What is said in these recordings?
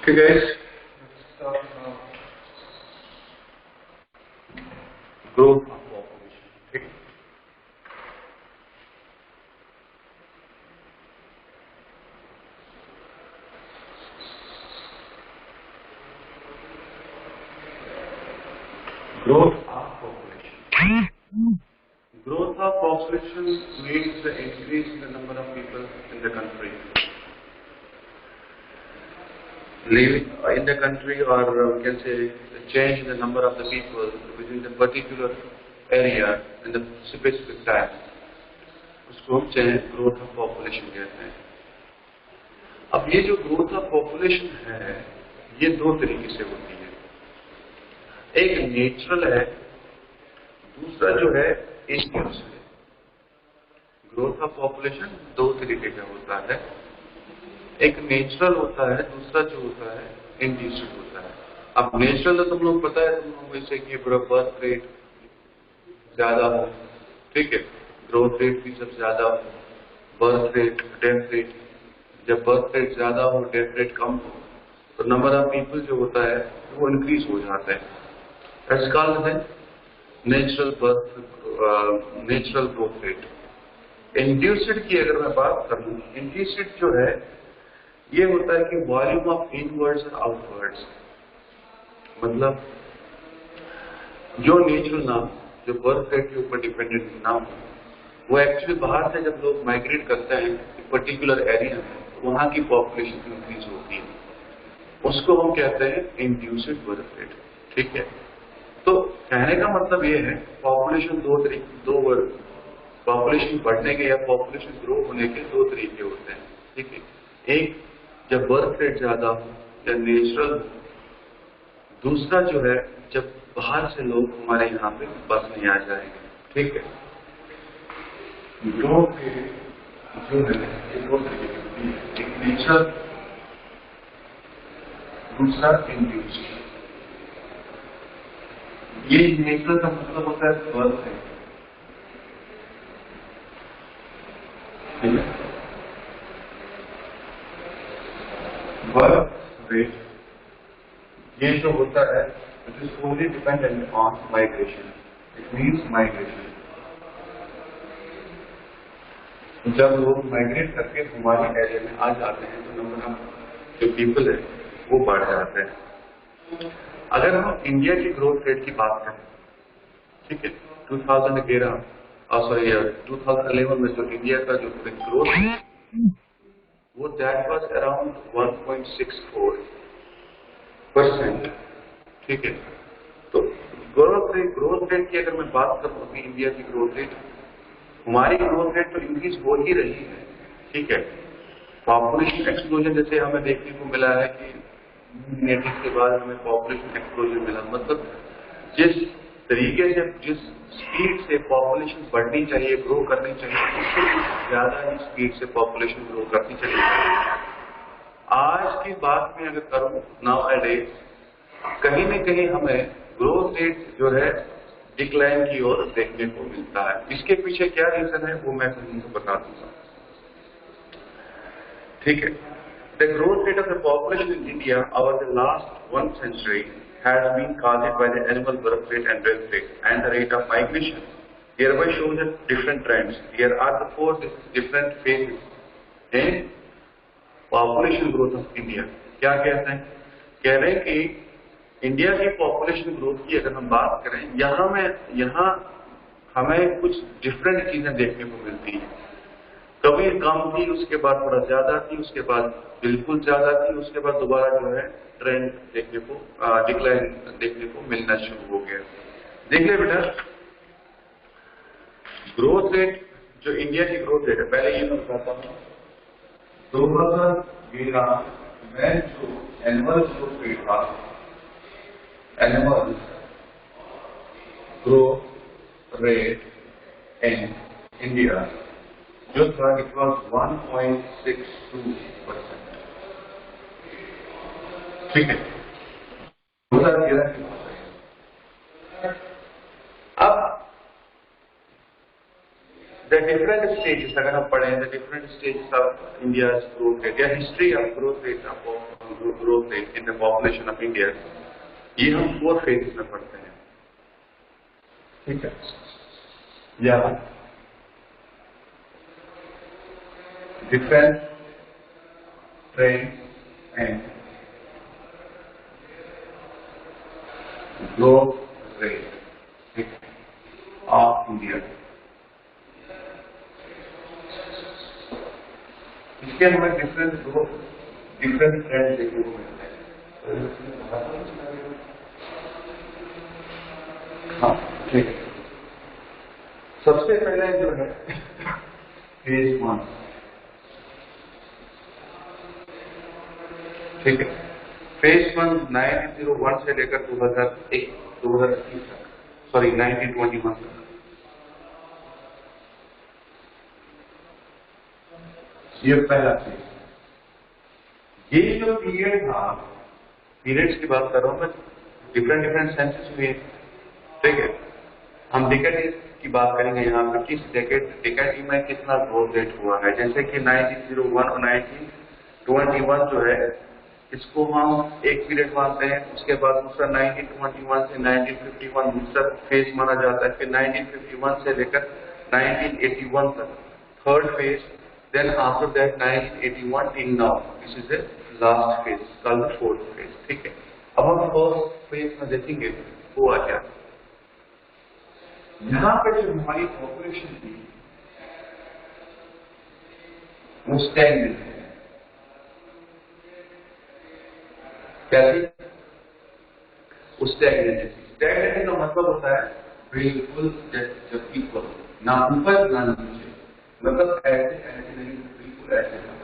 Okay guys, let's start now. Growth of population. Okay. Growth of population. Growth of population means the increase in the number of people in the country. Living in the country, or we can say the change in the number of the people within the particular area in the specific time, उसको हम change growth of population कहते हैं। अब ये जो growth of population है, ये दो तरीके से होती है। एक नेचुरल है, दूसरा जो है इंड्यूस है। ग्रोथ ऑफ पॉपुलेशन दो तरीके का होता है, एक नेचुरल होता है, दूसरा जो होता है इंड्यूस्ड होता है। अब नेचुरल तो तुम लोग पता है, तुम लोग जैसे कि बर्थ रेट ज्यादा हो, ठीक है, ग्रोथ रेट भी सब ज्यादा हो, बर्थ रेट, डेथ रेट, जब बर्थ रेट ज्यादा हो, डेथ रेट कम हो, तो नंबर ऑफ पीपल जो होता है वो इंक्रीज हो जाता है। That's called the natural growth rate. Induced की अगर मैं बात करूं, इंड्यूस्ड जो है ये होता है कि वॉल्यूम ऑफ इनवर्ड्स और आउटवर्ड्स, मतलब जो नेचुरल ना हो, जो बर्थ रेट के ऊपर डिपेंडेंट ना हो, वो एक्चुअली बाहर से जब लोग माइग्रेट करते हैं पर्टिकुलर एरिया में, तो वहां की पॉपुलेशन इंक्रीज होती है, उसको हम कहते हैं इंड्यूस्ड बर्थ रेट। ठीक है, तो कहने का मतलब ये है पॉपुलेशन पॉपुलेशन बढ़ने के या पॉपुलेशन ग्रो होने के दो तरीके होते हैं। ठीक है, एक जब बर्थ रेट ज्यादा हो या नेचुरल हो, दूसरा जो है जब बाहर से लोग हमारे यहाँ पे बसने आ जाएंगे। ठीक है, ग्रोथ रेट जो है ये दो तरीके की होती है, एक नेचुरल, दूसरा इंड्यूस्ड। ये नेचुरल का मतलब होता है बर्थ रेट, बर्थ रेट ये जो होता है it is only dependent on migration. It means migration, जब लोग माइग्रेट करके हमारे एरिया में आ जाते हैं तो नंबर ऑफ जो पीपल है वो बढ़ जाते हैं। अगर हम इंडिया की ग्रोथ रेट की बात करें, ठीक है, 2011 सॉरी 2011 में जो इंडिया का जो ग्रोथ है वो दैट वाज अराउंड 1.64%। ठीक है, तो ग्रोथ रेट की अगर मैं बात करूं अभी इंडिया की ग्रोथ रेट, हमारी ग्रोथ रेट तो इंक्रीज हो ही रही है। ठीक है, पॉपुलेशन एक्सप्लोजन जैसे हमें देखने को मिला है कि नेटिव के बाद हमें पॉपुलेशन एक्सप्लोजन मिला, मतलब जिस तरीके से, जिस स्पीड से पॉपुलेशन बढ़नी चाहिए, ग्रो करनी चाहिए, उससे ज्यादा ही स्पीड से पॉपुलेशन ग्रो करनी चाहिए। आज की बात में अगर करूं, नाउ डेज कहीं न कहीं हमें ग्रोथ रेट जो है डिक्लाइन की ओर देखने को मिलता है। इसके पीछे क्या रीजन है वो मैं तुमको बता दूंगा। ठीक है, the growth rate of the population in India over the last 1 century has been caused by the annual birth rate and death rate and the rate of migration. Hereby shows the different trends. Here are the 4 different phases in population growth of India. क्या कहते हैं? कह रहे हैं कि India की population growth की अगर हम बात करें, यहाँ हमें कुछ डिफरेंट चीजें देखने को मिलती हैं। कभी कम थी, उसके बाद थोड़ा ज्यादा थी, उसके बाद बिल्कुल ज्यादा थी, उसके बाद दोबारा जो है ट्रेंड देखने को, डिक्लाइन देखने को मिलना शुरू हो गया। देख ले बेटा, ग्रोथ रेट जो इंडिया की ग्रोथ रेट है, पहले ये मैं बताता हूँ, 2013 में जो एनुअल ग्रोथ रेट था, annual growth rate in India जो था, इट वॉज 1.62%। ठीक है, 2013 की बात है। अब द डिफरेंट stages, अगर हम पढ़ें the different stages of India's growth rate या history of growth rate in the population of India, ये हम 4 phases में पढ़ते हैं, ठीक है? या different trends and growth rate of India. इसके हमें डिफरेंट ट्रेंड देखने को मिलते हैं। हाँ, ठीक है। सबसे पहले जो है फेज 1, ठीक है। फेज 1 1901 से लेकर 2021 तक, सॉरी 1921 तक। ये पहला फेज। ये जो पीरियड था, पीरियड्स की बात कर रहा हूं मैं, डिफरेंट सेंसेस हुए, ठीक है। हम डेकेड की बात करेंगे यहाँ पे, किस डेकेड में कितना ग्रोथ रेट हुआ है। जैसे कि 1901 और 1921 जो है, इसको हम एक पीरियड मानते हैं। उसके बाद दूसरा 1921 से 1951 दूसरा फेज माना जाता है। फिर 1951 से लेकर 1981 तक third phase. Then after that 1981 till now, this is the last phase called the fourth phase, ठीक है। अब हम फर्स्ट फेज में देखेंगे हुआ क्या। यहाँ पे जो हमारी पॉपुलेशन थी वो स्टैग्नेंट है। क्या थी? वो स्टैग्नेंट है। स्टैग्नेंट का मतलब होता है बिल्कुल जब इक्वल, ना ऊपर ना नीचे, मतलब ऐसे नहीं, बिल्कुल ऐसे था।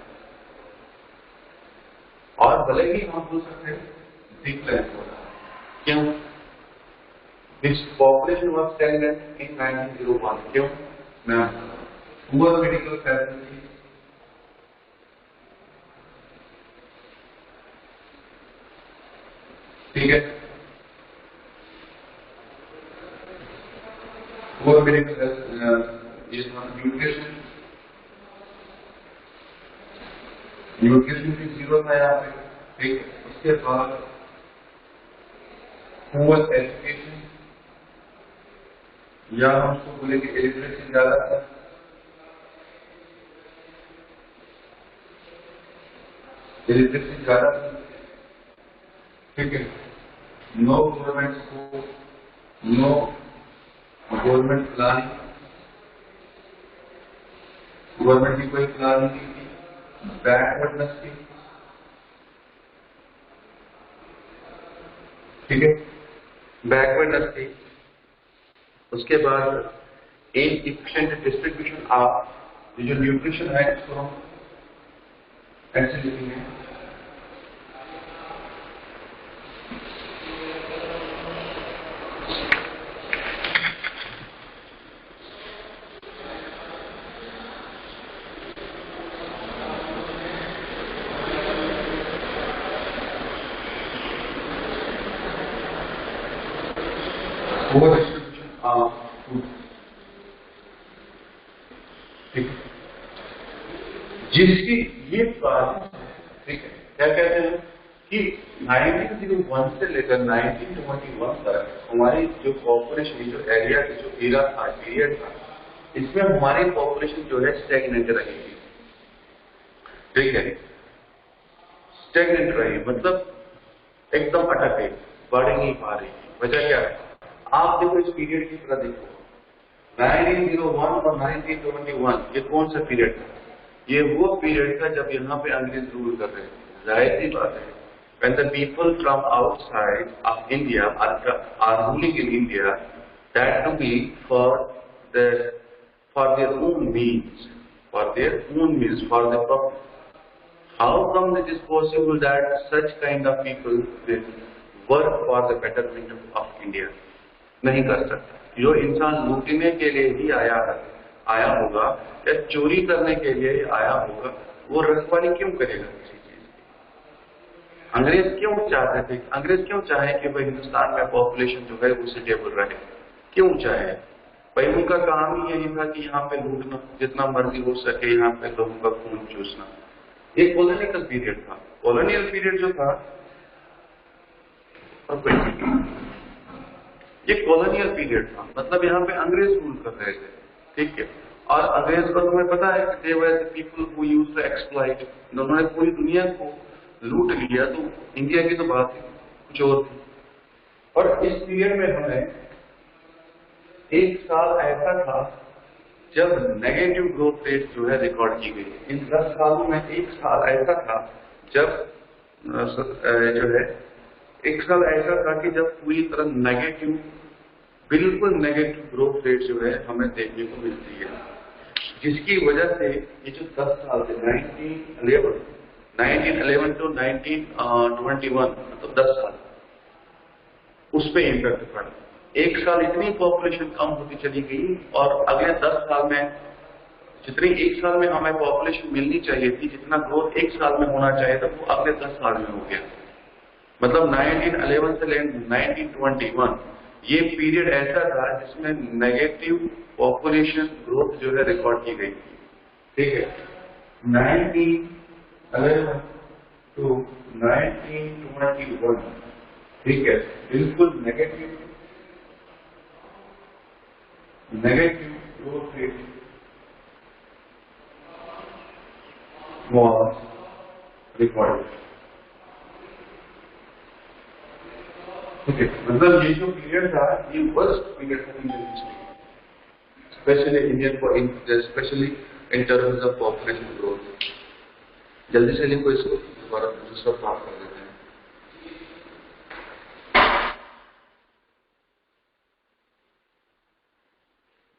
और भले ही हम बोल सकते हैं डिक्लाइन हो रहा है। क्यों? दिस पॉपुलेशन वाज स्टैग्नेंट इन 1901। क्यों? मैं पुअर मेडिकल फैसिलिटी, ठीक है, पुअर मेडिकल न्यूट्रिशन की जरूरत है यहाँ पे, ठीक है। उसके बाद पुअर एजुकेशन, या हम उसको बोलेंगे इलिटरेसी ज्यादा था, इलिटरेसी ज्यादा था, ठीक है। No government school, no government planning, government की कोई प्लानिंग नहीं थी, बैकवर्डनेस थी, ठीक है, बैकवर्डनेस थी। उसके बाद इनएफिशिएंट डिस्ट्रीब्यूशन ऑफ जो न्यूट्रिशन है, इसको हम ऐसे लिखेंगे, ओवर डिस्ट्रीब्यूशन ऑफ फूड, ठीक है। जिसकी ये बात, ठीक है, क्या कहते हैं कि 1901 से लेकर 1921 तक हमारी जो पॉपुलेशन, जो एरिया, जो एरा था, पीरियड था, इसमें हमारी पॉपुलेशन जो है स्टैग्नेंट रहेगी, ठीक है। स्टैग्नेंट रही मतलब एकदम अटक गई, बढ़ नहीं पा रही। वजह क्या है? आप देखो इस पीरियड की तरह देखो, 1901 और 1921 ये कौन सा पीरियड था? ये वो पीरियड था जब यहाँ पे अंग्रेज रूल कर रहे थे। जाहिर सी बात है, when the people from outside of India are ruling in India, that to be for their own means, for their profit. How come it is possible that such kind of people will work for the betterment of India? नहीं कर सकता। जो इंसान लूटने के लिए ही आया होगा या चोरी करने के लिए आया होगा, वो रखवाली क्यों करेगा किसी चीज की? अंग्रेज क्यों चाहते थे? अंग्रेज क्यों चाहे कि भाई हिंदुस्तान में पॉपुलेशन जो है वो स्टेबल रहे? क्यों चाहे? भाई उनका काम ही यही था कि यहाँ पे लूटना, जितना मर्जी हो सके यहाँ पे लोगों का खून चूसना। एक कॉलोनियल पीरियड था। कॉलोनियल पीरियड जो था, ये कॉलोनियल पीरियड था, मतलब यहाँ पे अंग्रेज रूल कर रहे थे, ठीक है। और अंग्रेज को तुम्हें पता है कि they were the people who used to exploit, उन्होंने पूरी दुनिया को लूट लिया। तो इंडिया की तो बात है कुछ और थी। और इस पीरियड में हमें एक साल ऐसा था जब नेगेटिव ग्रोथ रेट जो है रिकॉर्ड की गई। इन 10 सालों में एक साल ऐसा था जब जो है एक साल ऐसा था कि जब पूरी तरह नेगेटिव, बिल्कुल नेगेटिव ग्रोथ रेट जो है हमें देखने को मिलती है, जिसकी वजह से ये जो 10 साल थे 1911 टू 1921, मतलब 10 साल, उस पर इम्पैक्ट पड़ा। एक साल इतनी पॉपुलेशन कम होती चली गई और अगले 10 साल में जितनी एक साल में हमें पॉपुलेशन मिलनी चाहिए थी, जितना ग्रोथ एक साल में होना चाहिए था, वो अगले 10 साल में हो गया। मतलब 1911 से लेकर 1921 ये पीरियड ऐसा था जिसमें नेगेटिव पॉपुलेशन ग्रोथ जो है रिकॉर्ड की गई थी, ठीक है। 1911 टू 1921, ठीक है, बिल्कुल negative growth rate was recorded। Okay, मतलब ये जो पीरियड था ये वर्स्ट पीरियड था Indian history, specially in terms of population growth. जल्दी से लिखो इसको, दोबारा दूसरा पार्ट कर देते हैं।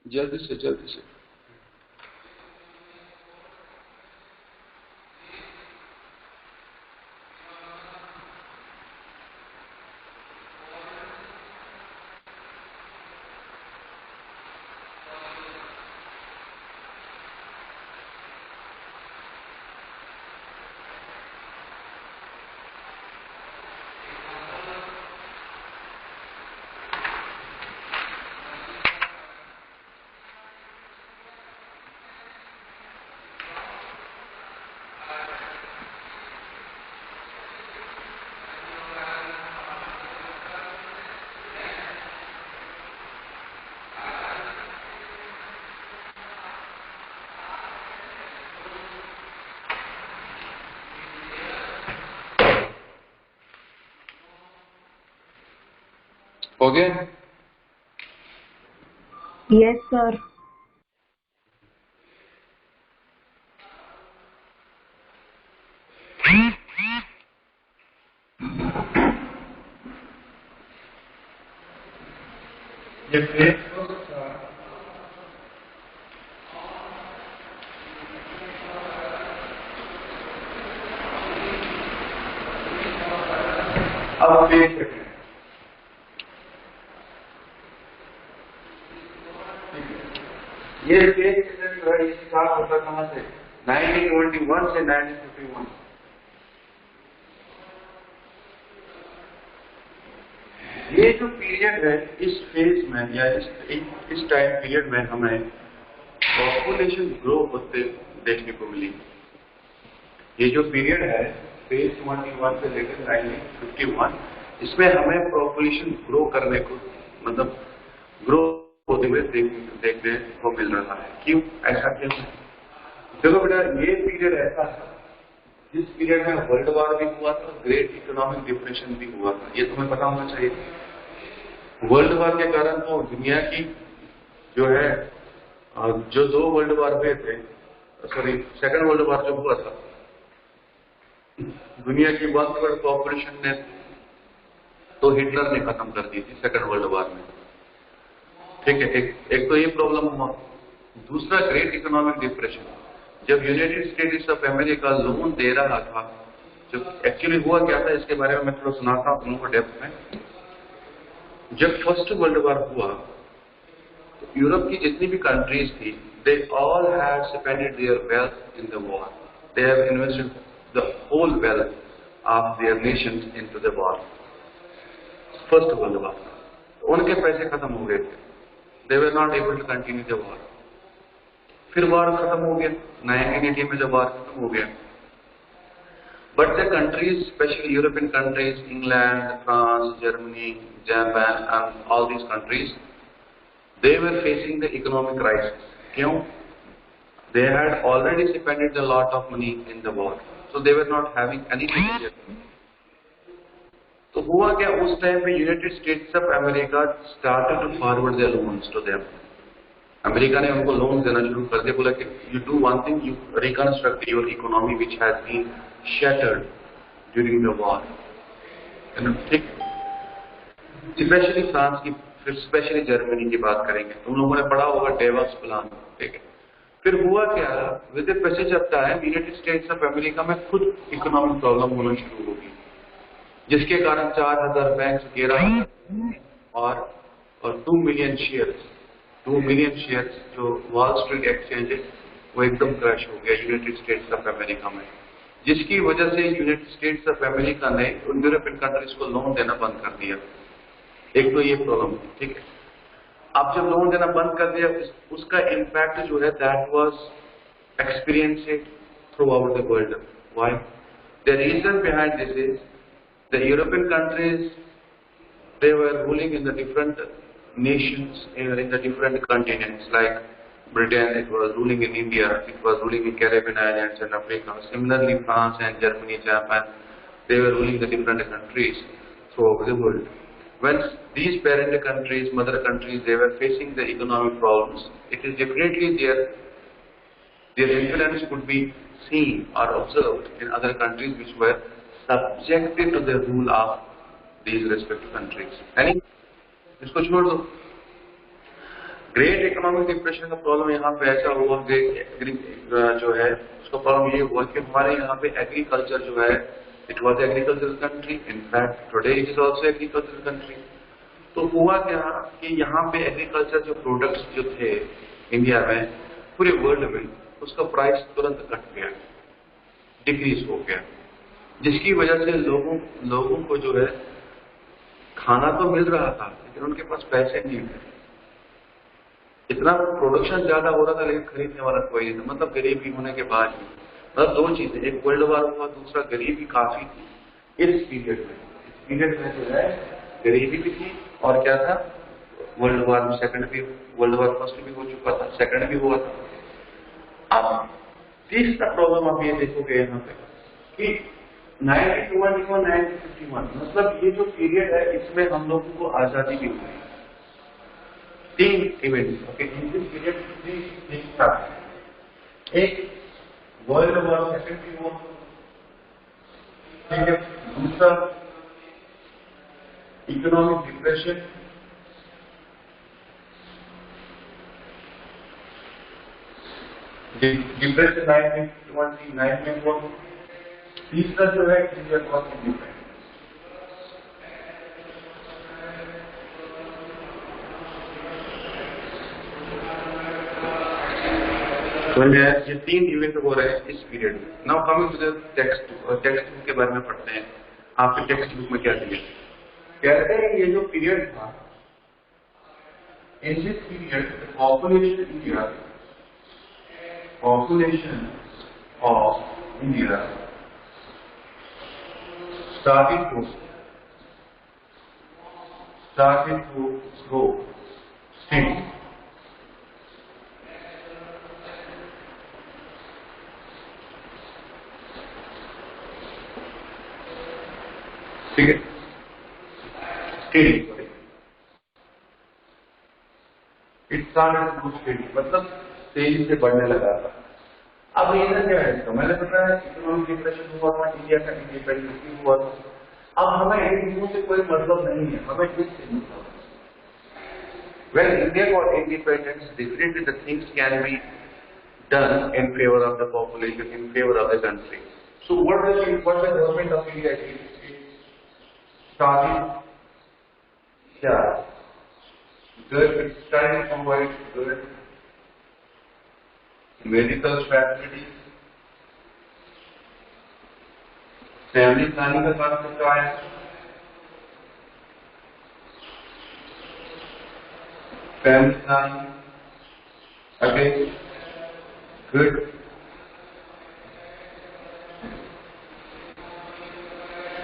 जल्दी से हो गया? Yes sir. ये अब देख सकते हैं, ये फेज जो है ये स्टार्ट होता कहां से? 1921 से 1951। ये जो पीरियड है, इस फेज में या इस टाइम पीरियड में हमें पॉपुलेशन ग्रो होते देखने को मिली। ये जो पीरियड है फेज 21 से लेकर 1951, इसमें हमें पॉपुलेशन ग्रो करने को, मतलब ग्रो होते हुए देखने को मिल रहा है। क्यों ऐसा क्यों? देखो बेटा, ये पीरियड ऐसा था जिस पीरियड में वर्ल्ड वॉर भी हुआ था, ग्रेट इकोनॉमिक डिप्रेशन भी हुआ था। ये तुम्हें पता होना चाहिए। वर्ल्ड वॉर के कारण तो दुनिया की जो है, जो 2 वर्ल्ड वॉर हुए थे, सॉरी सेकंड वर्ल्ड वॉर जो हुआ था, दुनिया की 1/3 पॉपुलेशन ने तो हिटलर ने खत्म कर दी थी सेकंड वर्ल्ड वॉर में, ठीक है। एक तो ये प्रॉब्लम हुआ। दूसरा ग्रेट इकोनॉमिक डिप्रेशन, जब United States of America loan दे रहा था, जब एक्चुअली हुआ क्या था इसके बारे में मैं थोड़ा सुनाता हूं तुमको डेप्थ में। जब फर्स्ट वर्ल्ड वॉर हुआ तो यूरोप की जितनी भी कंट्रीज थी, they all had spended their wealth in the war. They have invested the whole wealth of their nations into the war, first world war. उनके पैसे खत्म हो गए थे। They were not able to continue the war. फिर war खत्म हो गया 1980 में, जब war खत्म हो गया. But the countries, especially European countries, England, France, Germany, Japan, and all these countries, they were facing the economic crisis. क्यों? They had already spent a lot of money in the war, so they were not having any material. तो हुआ क्या, उस time पे United States of America started to forward their loans to them. America ने उनको loan देना शुरू कर दिया. बोला कि you do one thing, you reconstruct your economy which has been shattered during the war. ठीक, स्पेशली फ्रांस की, फिर स्पेशली जर्मनी की बात करेंगे. तुम लोगों ने पढ़ा होगा डेवल्स प्लान. ठीक है, फिर हुआ क्या, with the passage of time United States of America में खुद इकोनॉमिक प्रॉब्लम होना शुरू होगी, जिसके कारण 4000 बैंक गिरा और 2 मिलियन शेयर्स जो वॉल स्ट्रीट एक्सचेंज है वो एकदम क्रैश हो गया यूनाइटेड स्टेट्स ऑफ अमेरिका में, जिसकी वजह से यूनाइटेड स्टेट्स ऑफ अमेरिका ने उन यूरोपियन कंट्रीज को लोन देना बंद कर दिया. एक तो ये प्रॉब्लम थी. ठीक है, अब जब लोन देना बंद कर दिया, उसका इम्पैक्ट जो है that was experienced throughout the world. Why? The reason behind this is the European countries, they were ruling in the different nations, in the different continents. Like Britain, it was ruling in India, it was ruling in Caribbean islands and Africa. Similarly, France and Germany, Japan, they were ruling the different countries throughout the world. When these parent countries, mother countries, they were facing the economic problems, it is definitely their influence could be seen or observed in other countries which were subjected to the rule of these respective countries. यानी इसको छोड़ दो. Great economic depression का problem यहाँ पे ऐसा हुआ, जो है उसका प्रॉब्लम ये हुआ कि हमारे यहाँ पे एग्रीकल्चर जो है, it was agricultural country. In fact today it is also agricultural country. तो हुआ क्या कि यहाँ पे एग्रीकल्चर जो प्रोडक्ट्स जो थे इंडिया में, पूरे वर्ल्ड में, उसका प्राइस तुरंत घट गया, डिक्रीज हो गया, जिसकी वजह से लोगों को जो है खाना तो मिल रहा था लेकिन उनके पास पैसे नहीं थे. इतना प्रोडक्शन ज्यादा हो रहा था लेकिन खरीदने वाला कोई नहीं था. मतलब गरीबी होने के बाद ही, मतलब दो चीजें, एक वर्ल्ड वार हुआ, दूसरा गरीबी काफी थी इस पीरियड में जो है गरीबी भी थी. और क्या था, वर्ल्ड वार फर्स्ट भी हो चुका था, सेकंड भी हुआ था. अब तीसरा प्रॉब्लम आप ये देखोगे यहाँ पे कि 1921 1951, मतलब ये जो पीरियड है इसमें हम लोगों को आजादी भी हुई. 3 events. Okay, in this period 3 things था. एक वर्ल्ड वॉर, सेकेंड वॉर. ठीक है, दूसरा इकोनॉमिक डिप्रेशन, डिप्रेशन 1929 में हुआ. तीसरा जो है इंडिया कॉस्ट इंडिपेंडेंस. तो ये 3 इवेंट हो रहे हैं इस पीरियड में. Now coming to the textbook के बारे में पढ़ते हैं. आपके टेक्स्ट बुक में क्या दिया, कहते हैं ये जो पीरियड था, in this period population of India started to grow steadily. ठीक है, steady, it started to grow steady, मतलब तेजी से बढ़ने लगा था. अब रीजन क्या है इसका, मैंने बताया इकोनॉमिक डिप्रेशन हुआ था, इंडिया का इंडिपेंडेंस हुआ था. अब हमें इन चीजों से कोई मतलब नहीं है, हमें किससे मतलब है. When India got independence, definitely the things can be done in favor of the population, in favor of the country. So what the government of India did, it started, it started to provide good medical facilities, family planning का काम करता है, family planning, okay, good.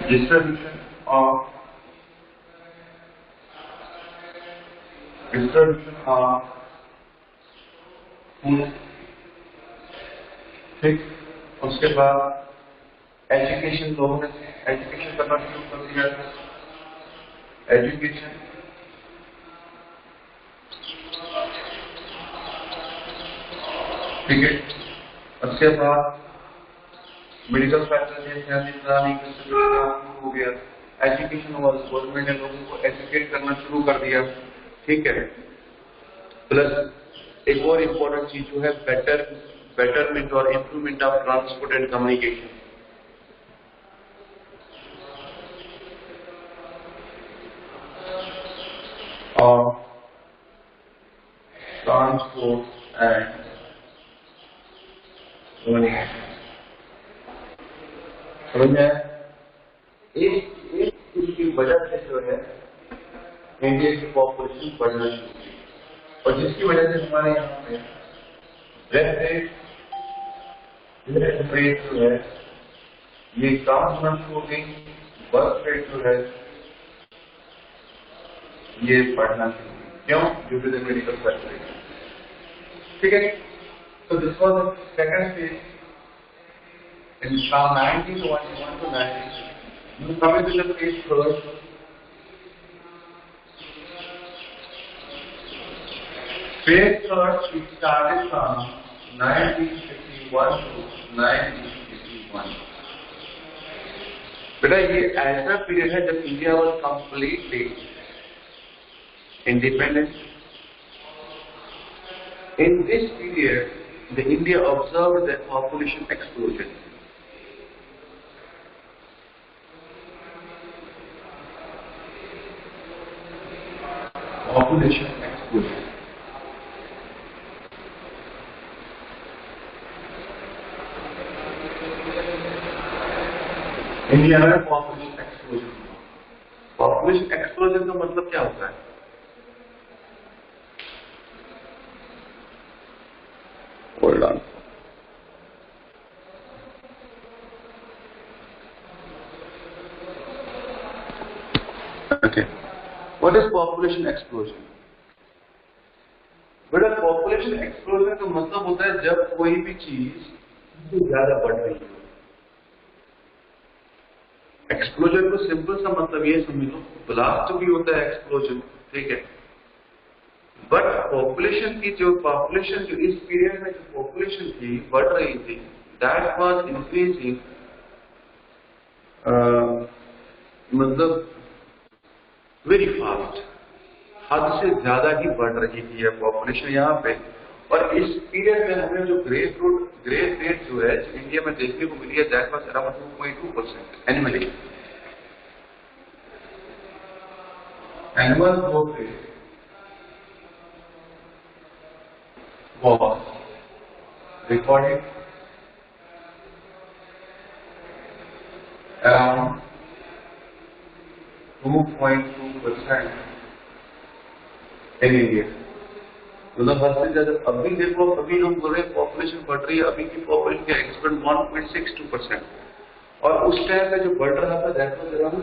Distribution of food, ठीक। उसके बाद education, लोगों ने education करना शुरू कर दिया। एजुकेशन, ठीक है। उसके बाद मेडिकल फैसिलिटीज, फैमिली प्लानिंग हो गया। एजुकेशन वाला गवर्नमेंट ने लोगों को एजुकेट करना शुरू कर दिया, ठीक है। प्लस एक और इम्पोर्टेंट चीज जो है बेटरमेंट और improvement of transport and communication. और ट्रांसपोर्ट एंड कम्युनिकेशन समझ में एक इसकी वजह से जो है इंडिया की पॉपुलेशन बढ़ना शुरू हुई, और जिसकी वजह से हमारे यहाँ पे डेथ रेट जो है ये कम होना शुरू हो गई, बर्थ रेट जो है ये बढ़ना शुरू हुई। क्यों? Due to the medical facility, ठीक है। तो this was the second phase in from 1921 to 1960. You come into the phase first. Phase first we started from 1951 to 1961. बेटा ये ऐसा पीरियड है जब India was completely independent. In this period, the India observed the population explosion. Population explosion. India में population explosion. Population explosion का मतलब क्या होता है? Hold on. Okay. What is population explosion? बेटा पॉपुलेशन एक्सप्लोजन का मतलब होता है जब कोई भी चीज ज्यादा बढ़ रही है। एक्सप्लोजन को सिंपल सा मतलब ये समझ लो, ब्लास्ट भी होता है एक्सप्लोजन, ठीक है। बट पॉपुलेशन जो इस पीरियड में जो पॉपुलेशन थी बढ़ रही थी, दैट वाज इंक्रीजिंग, मतलब वेरी फास्ट, हद से ज्यादा ही बढ़ रही थी पॉपुलेशन यहाँ पे। और इस पीरियड में हमें जो ग्रेथ रेट जो है इंडिया में देखने को मिली है, that was around 2.2% annually. Annual growth rate was recorded around 2.2% in India। मतलब हद से ज्यादा। अभी देखो, अभी हम बोल रहे हैं पॉपुलेशन बढ़ रही है, अभी की पॉपुलेशन का एक्सपेंड 1.62%, और उस टाइम पे जो बढ़ रहा था दैट वाज अराउंड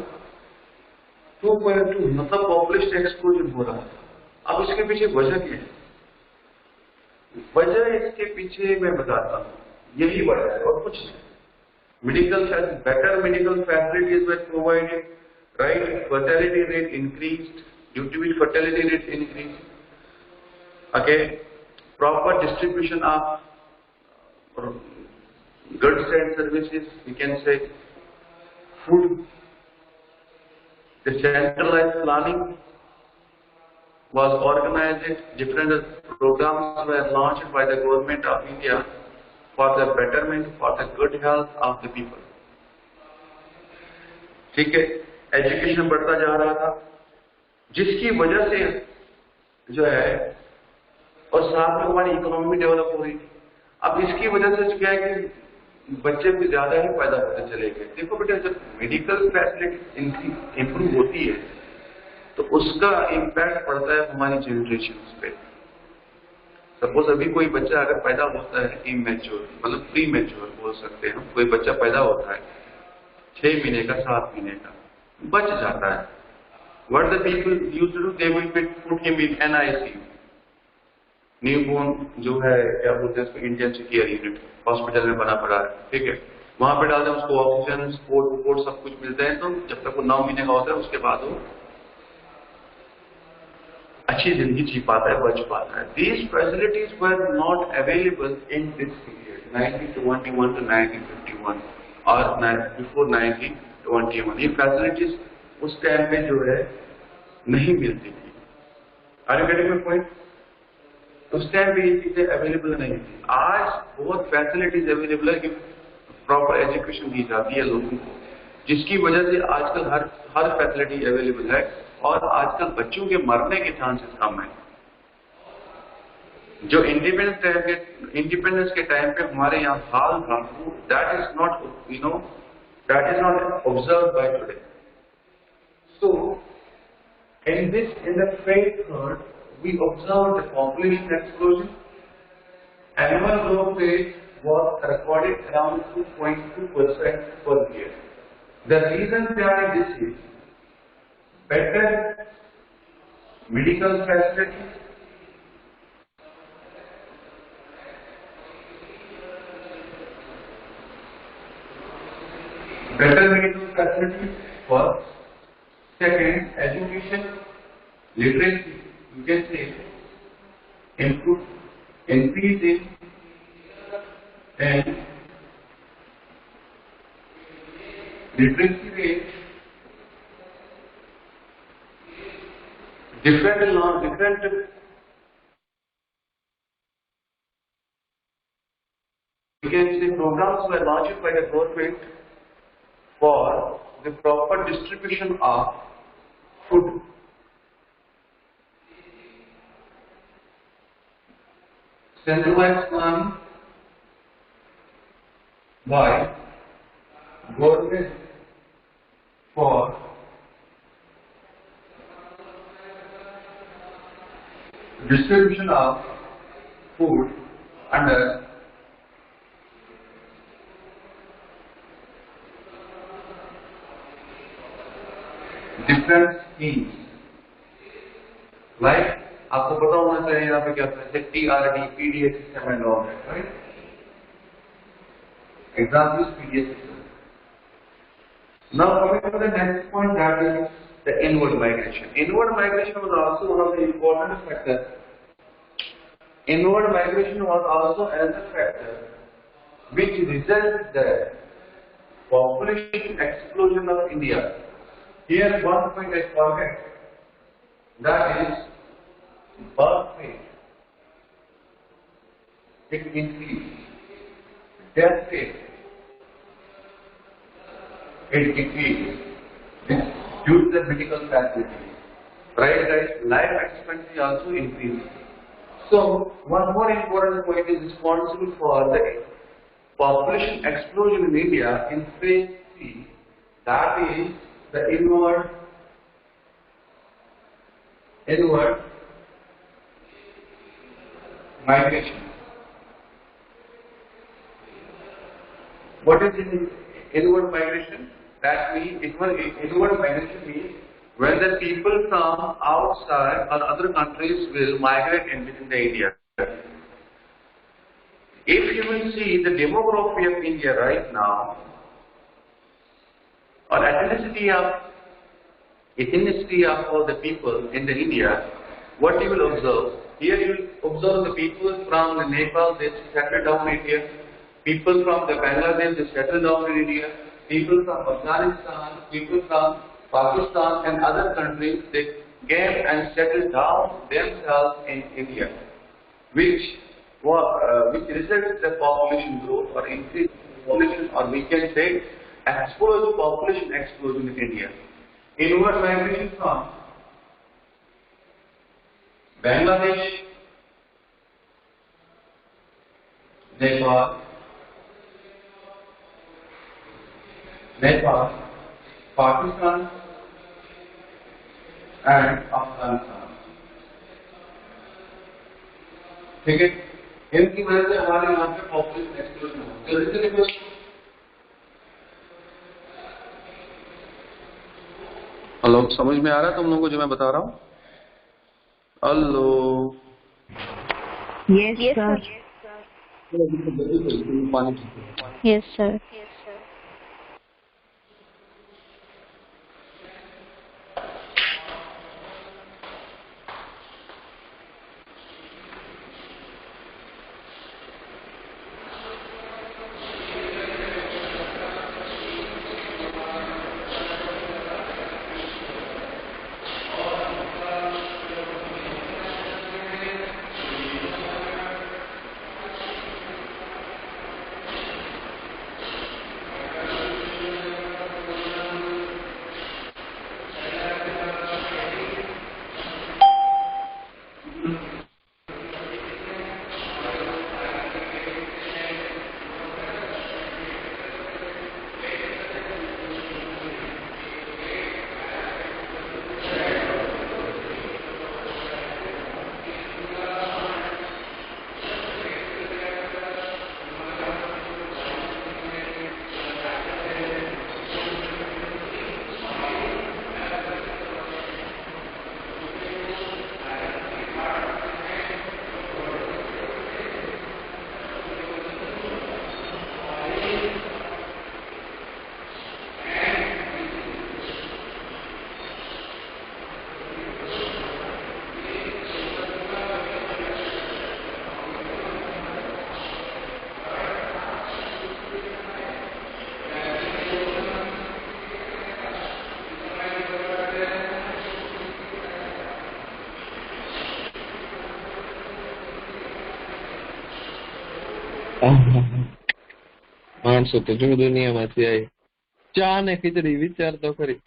2.2, मतलब पॉपुलेशन एक्सप्लोजन हो रहा था। अब इसके पीछे वजह क्या है? वजह इसके पीछे मैं बताता हूँ, यही वजह है और कुछ नहीं। better medical facilities were provided, right? Fertility rate increased, due to which fertility rate increased. Okay, proper distribution of goods and services, we can say food. The centralized planning was organized, different programs were launched by the government of India for the betterment, for the good health of the people. ठीक है, education बढ़ता जा रहा था, जिसकी वजह से जो है, और साथ में हमारी इकोनॉमी भी डेवलप हो रही थी। अब इसकी वजह से क्या है कि बच्चे भी ज्यादा ही पैदा होते चले गए। देखो बेटा, जब मेडिकल फैसिलिटी इंप्रूव होती है तो उसका इम्पैक्ट पड़ता है हमारी जनरेशन पे। सपोज अभी कोई बच्चा अगर पैदा होता है इमेच्योर, मतलब प्री मैच्योर बोल सकते हैं हम, कोई बच्चा पैदा होता है 6 महीने का, 7 महीने का, बच जाता है। What the people used to do, they will put him in NICU, newborn जो है क्या बोलते हैं उसको, इंटेंसिव केयर यूनिट, हॉस्पिटल में बना पड़ा है, ठीक है। वहां पे डालते हैं उसको, ऑक्सीजन सपोर्ट सब कुछ मिलते हैं, तो जब तक वो 9 महीने का होता है उसके बाद वो अच्छी जिंदगी जी पाता है, बच पाता है। These facilities were not available in this period, 1921 to 1951 और before 1921। ये फैसिलिटीज उस टाइम पे जो है नहीं मिलती थी। Are you getting my point? उस टाइम पे ये चीजें अवेलेबल नहीं थी। आज बहुत फैसिलिटीज अवेलेबल है कि प्रॉपर एजुकेशन दी जाती है लोगों को, जिसकी वजह से आजकल हर फैसिलिटी अवेलेबल है और आजकल बच्चों के मरने के चांसेस कम है। जो इंडिपेंडेंस के टाइम पे हमारे यहाँ हाल था, that is not observe by today. So in the trade third, we observed the population explosion. Annual growth rate was recorded around 2.2% per year. The reason behind this is better medical facilities, first. Second, education, literacy, you can say, increase in and literacy rate, different you can say programs were launched by the government for the proper distribution of food. Centralized planning by government for distribution of food under different schemes, like आपको पता होना चाहिए यहाँ पे क्या होता है, TRD, PDA system and all that, right? Example is PDA system. Now coming to the next point, that is the inward migration. Inward migration was also one of the important factors. Inward migration was also another factor which resulted the population explosion of India. Here one point I forget, that is birth rate. It increased. Death rate, it decreased due to the medical facility. Right guys, life expectancy also increased. So one more important point is responsible for the population explosion in India in phase 3, that is the inward migration. What is inward migration? That means inward migration means when the people from outside or other countries will migrate in within the India. If you will see the demography of India right now, or ethnicity of all the people in the India, what you will observe? Here you will observe the people from the Nepal, they settle down in India. People from the Bangladesh, they settle down in India. People from Afghanistan, people from Pakistan and other countries, they came and settled down themselves in India, which resulted the population growth or increased population, or we can say exposed population explosion in India. Inward migration from Bangladesh, Nepal, Pakistan and Afghanistan। ठीक है, इनकी वजह से हमारे यहाँ पे population explosion हो। जल्दी से देखो, हेलो, समझ में आ रहा है तुम लोगों को जो मैं बता रहा हूँ? Hello, yes sir. पानी यस सर। माणसों तो जो दुनिया में आई चा ने खीचड़ी विचार तो खरी।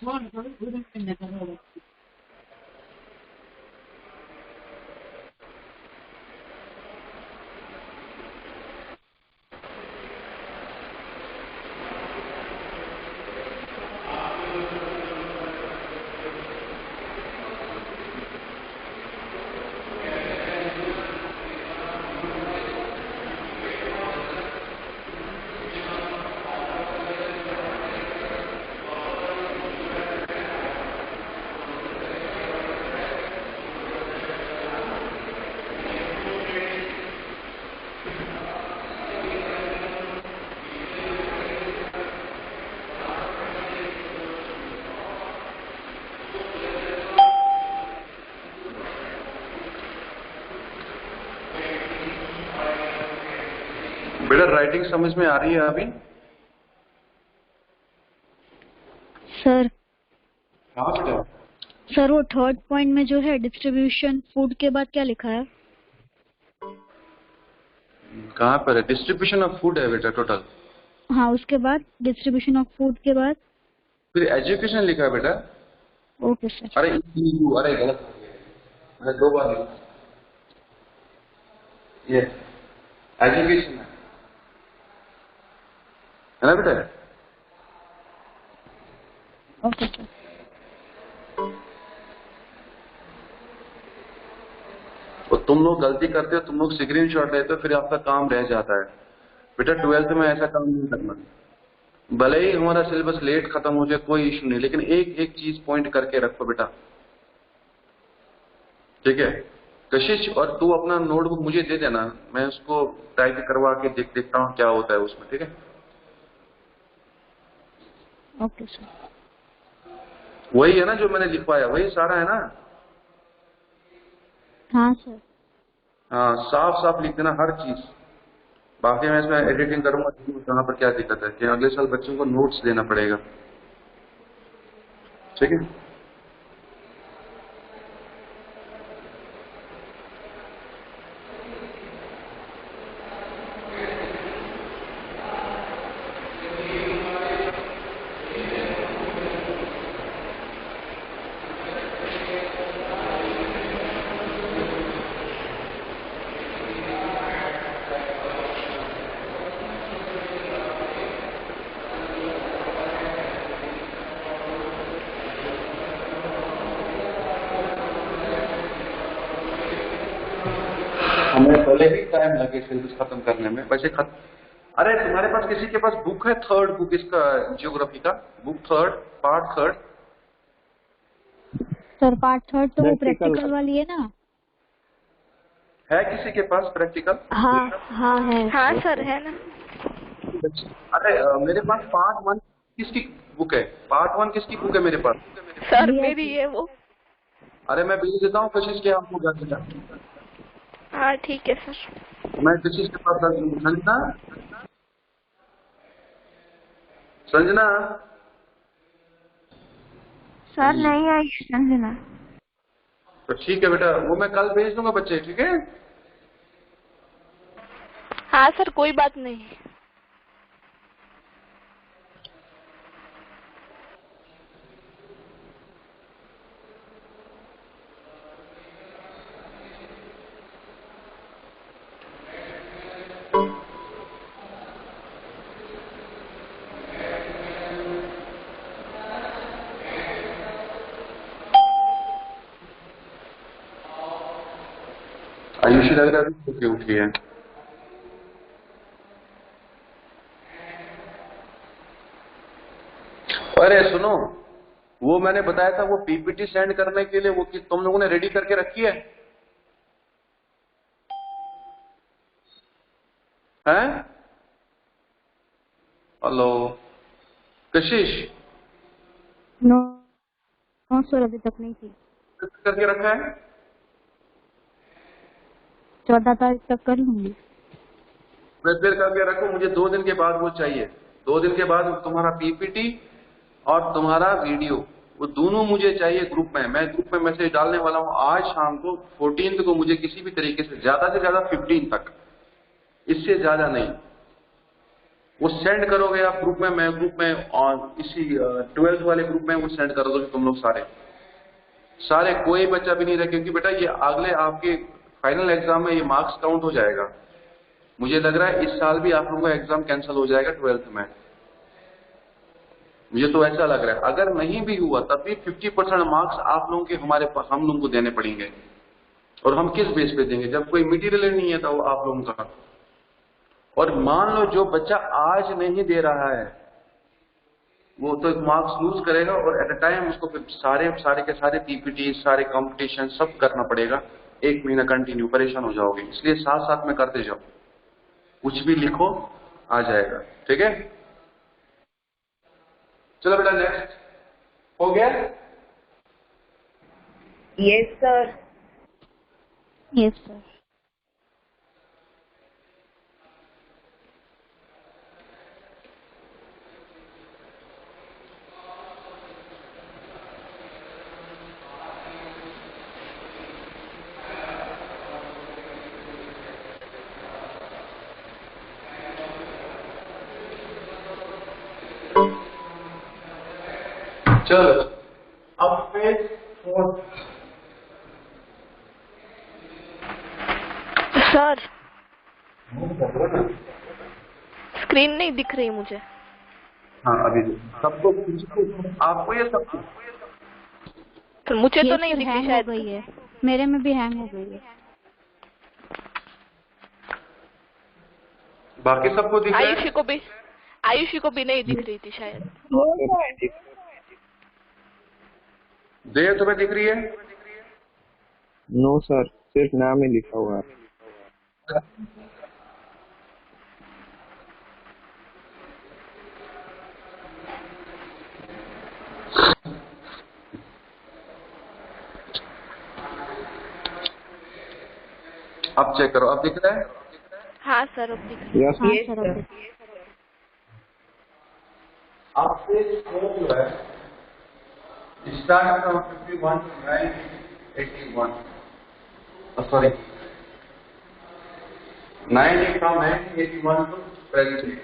बेटा राइटिंग समझ में आ रही है अभी? सर हाँ बेटा। सर वो थर्ड पॉइंट में जो है डिस्ट्रीब्यूशन फूड के बाद क्या लिखा है? कहाँ पर है? डिस्ट्रीब्यूशन ऑफ फूड है बेटा टोटल। हाँ, उसके बाद डिस्ट्रीब्यूशन ऑफ फूड के बाद फिर एजुकेशन लिखा है बेटा। Okay sir. अरे अरे गलत हो गया, अरे 2 बार लिखा। ये एजुकेशन है ना बेटा? Okay sir. तो तुम लोग गलती करते हो, तुम लोग स्क्रीनशॉट लेते हो, फिर आपका काम रह जाता है बेटा। 12th में ऐसा काम नहीं करना। भले ही हमारा सिलेबस लेट खत्म हो जाए, कोई इशू नहीं, लेकिन एक एक चीज पॉइंट करके रखो बेटा, ठीक है? कशिश, और तू अपना नोटबुक मुझे दे देना, मैं उसको टाइप करवा के देखता हूँ क्या होता है उसमें, ठीक है? Okay sir. वही है ना जो मैंने लिखवाया, वही सारा है ना? हाँ सर। हाँ, साफ साफ लिख देना हर चीज। बाकी मैं इसमें एडिटिंग करूंगा, कहाँ पर क्या दिक्कत है कि अगले साल बच्चों को नोट्स देना पड़ेगा, ठीक है? हमें पहले भी टाइम लगे सिलेबस खत्म करने में वैसे अरे तुम्हारे पास किसी के पास बुक है, थर्ड बुक इसका ज्योग्राफी का, book third, part third? Sir part third तो वो प्रैक्टिकल वाली है ना? है किसी के पास प्रैक्टिकल? हाँ हाँ है। हाँ सर है ना। अरे मेरे पास पार्ट 1 किसकी बुक है? पार्ट 1 किसकी बुक है मेरे पास? सर मेरी है वो। अरे मैं भेज देता हूँ कशिश के आपको जाके। हाँ ठीक है सर। मैं कशिश के पास संजना, संजना सर नहीं आई संजना। तो ठीक है बेटा, वो मैं कल भेज दूंगा बच्चे, ठीक है? हाँ सर कोई बात नहीं। आयुषी लग रहा है कि उठी है। अरे सुनो, वो मैंने बताया था वो पीपीटी सेंड करने के लिए वो तुम लोगों ने रेडी करके रखी है? हैं? हेलो कशिश, नो नो सर अभी तक नहीं थी। करके रखा है? 14 तारीख तक कर लूंगी। प्रिपेयर करके रखो, मुझे 2 दिन के बाद वो चाहिए। 2 दिन के बाद तुम्हारा पीपीटी और तुम्हारा वीडियो, वो दोनों मुझे चाहिए ग्रुप में। मैं ग्रुप में मैसेज डालने वाला हूँ आज शाम को 14 को। मुझे किसी भी तरीके से ज्यादा 15 तक, इससे ज्यादा नहीं। वो सेंड करोगे आप ग्रुप में, मैं ग्रुप में और इसी 12th वाले ग्रुप में वो सेंड कर दोगे तुम लोग सारे, कोई बच्चा भी नहीं रहे, क्योंकि बेटा ये अगले आपके फाइनल एग्जाम में ये मार्क्स काउंट हो जाएगा। मुझे लग रहा है इस साल भी आप लोगों का एग्जाम कैंसिल हो जाएगा 12th में, मुझे तो ऐसा लग रहा है। अगर नहीं भी हुआ तब भी 50% मार्क्स आप लोगों के हम लोगों को देने पड़ेंगे। और हम किस बेस पे देंगे जब कोई मटेरियल नहीं है तो आप लोगों का। और मान लो जो बच्चा आज नहीं दे रहा है वो तो मार्क्स लूज करेगा, और एट अ टाइम उसको फिर सारे के सारे पीपीटी, सारे कंपटीशन सब करना पड़ेगा। 1 महीना कंटिन्यू, परेशान हो जाओगे। इसलिए साथ साथ में करते जाओ, कुछ भी लिखो आ जाएगा, ठीक है? चलो बेटा नेक्स्ट हो गया? Yes sir. Yes sir. चलो अब पेज 4। सर स्क्रीन नहीं दिख रही मुझे। हाँ अभी सबको आपको ये सबको तो मुझे तो ये नहीं फिर दिख हैंग रही हो शायद। गई है, मेरे में भी हैंग हो गई है। बाकी सबको दिख रहा है? आयुषी को भी नहीं दिख रही थी शायद। देव तुम्हें दिख रही है? नो सर, सिर्फ नाम ही लिखा हुआ है। अब चेक करो, अब दिख रहा है? हाँ सर अब दिख रही है। यस हाँ सर अब अब पेज 4 जो है start from 51 to 1981, sorry 90 from 1981 to present।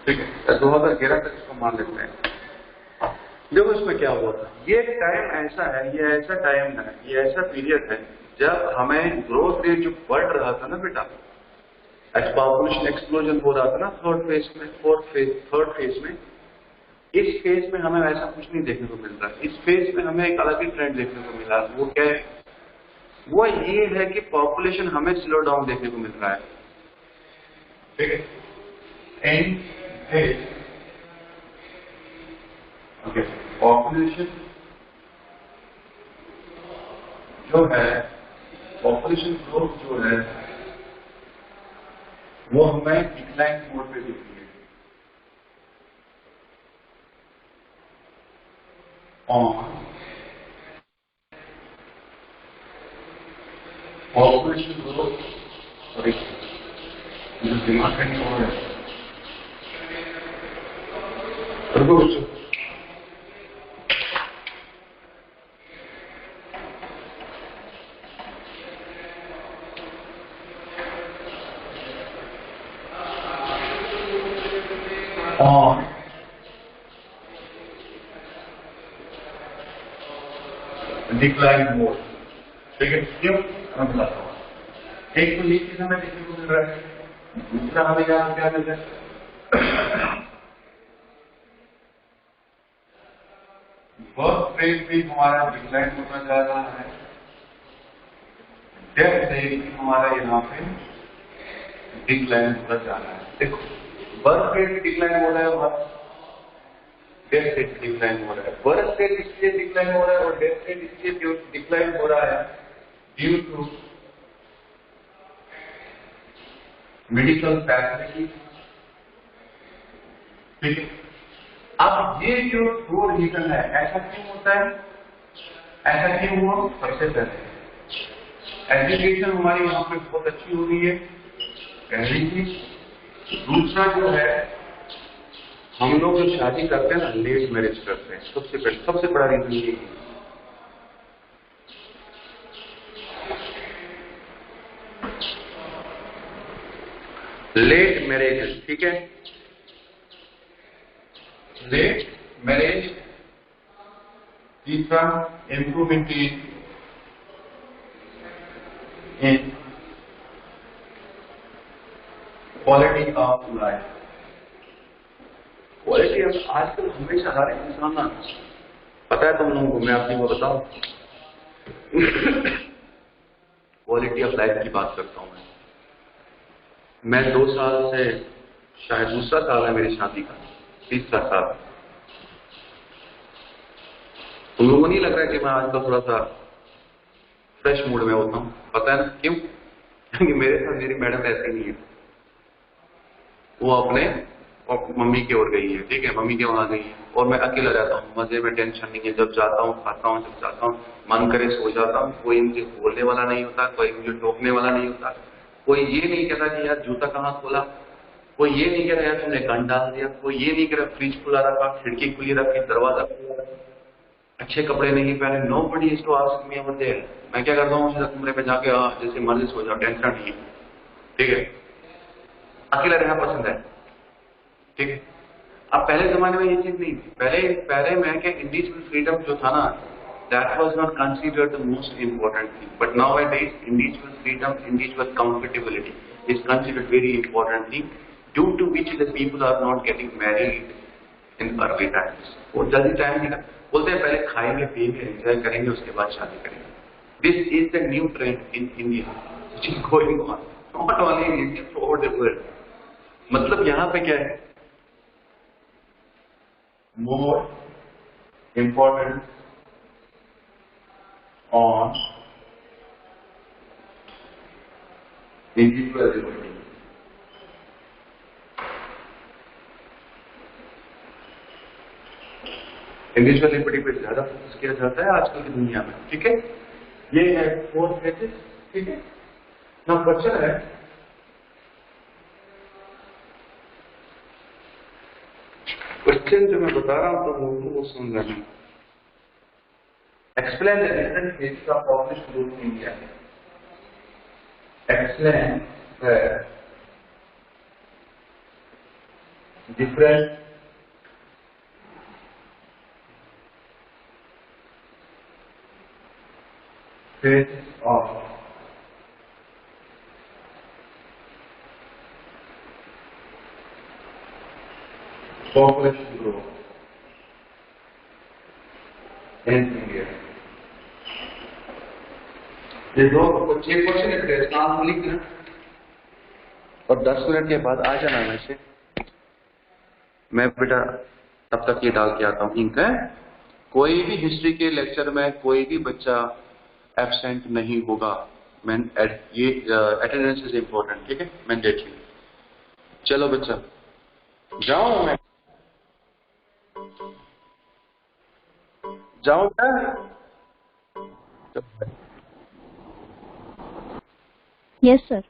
ठीक है, 2011 तक इसको मान लेते हैं। देखो इसमें क्या हुआ था, ये टाइम ऐसा है, ये ऐसा टाइम है, ये ऐसा पीरियड है जब हमें ग्रोथ रेट जो बढ़ रहा था ना बेटा, पॉपुलेशन एक्सप्लोजन हो रहा था ना थर्ड फेज में, थर्ड फेज में, इस फेज में हमें ऐसा कुछ नहीं देखने को मिल रहा। इस फेज में हमें एक अलग ही ट्रेंड देखने को मिला। वो क्या है? वो ये है कि पॉपुलेशन हमें स्लो डाउन देखने को मिल रहा है। ठीक है, एंड ओके, पॉपुलेशन जो है, पॉपुलेशन ग्रोथ जो है वो हमें डिक्लाइन मोड पे दिख रही है। ऑन पॉपुलेशन ग्रोथ, सॉरी दिमाग का नहीं हो रहा है, रुको। on decline mode। ठीक है, क्यों? मैं बताता हूँ। एक तो ये चीज हमें देखने को मिल रहा है, दूसरा हमें यहाँ क्या मिल रहा है? बर्थ रेट भी हमारा डिक्लाइन होता जा रहा है, डेथ रेट भी हमारा यहाँ पे डिक्लाइन होता जा रहा है। देखो, बर्थ रेट डिक्लाइन हो रहा है और डेथ रेट डिक्लाइन हो रहा है। बर्थ रेट इसलिए डिक्लाइन हो रहा है और डेथ रेट इसलिए डिक्लाइन हो रहा है ड्यू टू मेडिकल फैसिलिटी। ठीक है, अब ये जो दो रीजन है, ऐसा क्यों होता है? ऐसा क्यों हुआ? सबसे पहले एजुकेशन हमारी यहाँ पे बहुत अच्छी हो रही है, पहली चीज। दूसरा जो है, हम लोग जो शादी करते हैं ना, लेट मैरिज करते हैं। सबसे बड़ा रीजन ये है। लेट मैरिज, ठीक है, लेट मैरिज। तीसरा, improvement in quality of life. Quality of, आजकल हमेशा हर इंसान ना, पता है तुम लोगों को, मैं अपनी को बताऊं, क्वालिटी ऑफ लाइफ की बात करता हूं। मैं 2 साल से, शायद दूसरा साल है मेरी शादी का, तीसरा साल। तुम लोगों को नहीं लग रहा है कि मैं आजकल थोड़ा सा फ्रेश मूड में होता हूं? पता है ना क्यों? क्योंकि मेरे साथ मेरी मैडम ऐसी नहीं है। वो अपने मम्मी की ओर गई है, ठीक है, मम्मी के वहां गई है, और मैं अकेला रहता हूँ, मजे में, टेंशन नहीं है। जब जाता हूँ खाता हूँ, जब जाता हूँ मन करे सो जाता हूँ। कोई मुझे बोलने वाला नहीं होता, कोई मुझे टोकने वाला नहीं होता, कोई ये नहीं कहता कि यार जूता कहाँ खोला, कोई ये नहीं कह रहा यार तुमने गन डाल दिया, कोई ये नहीं कह रहा फ्रिज खुला रखा, खिड़की खुली रखी, दरवाजा खुला रखा, अच्छे कपड़े नहीं पहने। Nobody is to ask me about there. मैं क्या करता हूँ, कमरे पे जाके जैसे मर्जी सो जाओ, टेंशन नहीं है। ठीक है, अकेला रहना पसंद है। ठीक है, अब पहले जमाने में ये चीज नहीं थी। पहले में क्या इंडिविजुअल फ्रीडम जो था ना, that was not considered the most important thing. But nowadays, individual freedom, individual comfortability is considered very important thing, due to which the people are not getting married in early times. वो जल्दी time नहीं करते, बोलते हैं पहले खाएंगे पिएंगे enjoy करेंगे उसके बाद शादी करेंगे। This is the new trend in India, which is going on, not only in India, throughout the world. मतलब यहाँ पे क्या है? More important on individual liberty. Individual liberty पे ज्यादा फोकस किया जाता है आजकल की दुनिया में। ठीक है, ये है 4 फेजेस। ठीक है ना, क्वेश्चन है, क्वेश्चन जो मैं बता रहा हूं तो वो सुन लेना। Explain the different phases of population growth in India. Explain the different phases of population growth सेंट इंडिया। ये दो कुछ 6 क्वेश्चन लिखते हैं, नाम लिखना और 10 मिनट के बाद आ जाना वैसे। मैं बेटा तब तक ये डाल के आता हूँ इंक है। कोई भी हिस्ट्री के लेक्चर में कोई भी बच्चा एब्सेंट नहीं होगा। मैं ये अटेंडेंस इज इम्पोर्टेंट, ठीक है, मैंडेटरी। चलो बच्चा जाऊं मैं, जाऊं क्या? Yes sir.